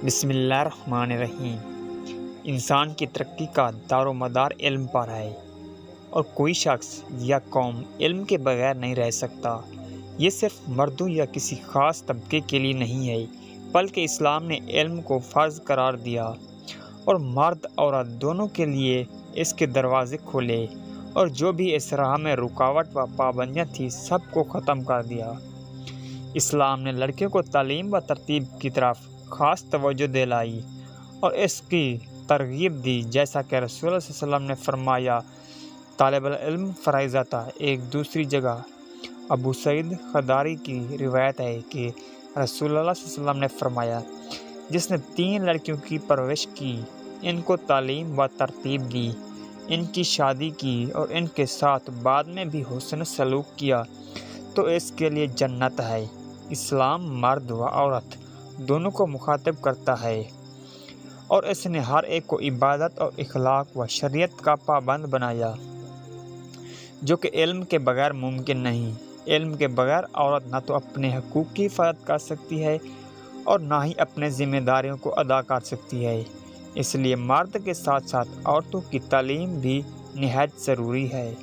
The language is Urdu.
بسم اللہ الرحمن الرحیم۔ انسان کی ترقی کا دار و مدار علم پر ہے اور کوئی شخص یا قوم علم کے بغیر نہیں رہ سکتا۔ یہ صرف مردوں یا کسی خاص طبقے کے لیے نہیں ہے، بلکہ اسلام نے علم کو فرض قرار دیا اور مرد عورت دونوں کے لیے اس کے دروازے کھولے، اور جو بھی اس راہ میں رکاوٹ و پابندیاں تھیں سب کو ختم کر دیا۔ اسلام نے لڑکیوں کو تعلیم و ترتیب کی طرف خاص توجہ دلائی اور اس کی ترغیب دی، جیسا کہ رسول اللہ صلی اللہ علیہ وسلم نے فرمایا، طالب العلم فریضہ تھا۔ ایک دوسری جگہ ابو سعید خدری کی روایت ہے کہ رسول اللہ صلی اللہ علیہ وسلم نے فرمایا، جس نے 3 لڑکیوں کی پرورش کی، ان کو تعلیم و ترتیب دی، ان کی شادی کی اور ان کے ساتھ بعد میں بھی حسن سلوک کیا، تو اس کے لیے جنت ہے۔ اسلام مرد و عورت دونوں کو مخاطب کرتا ہے اور اس نے ہر ایک کو عبادت اور اخلاق و شریعت کا پابند بنایا، جو کہ علم کے بغیر ممکن نہیں۔ علم کے بغیر عورت نہ تو اپنے حقوق کی حفاظت کر سکتی ہے اور نہ ہی اپنے ذمہ داریوں کو ادا کر سکتی ہے۔ اس لیے مرد کے ساتھ ساتھ عورتوں کی تعلیم بھی نہایت ضروری ہے۔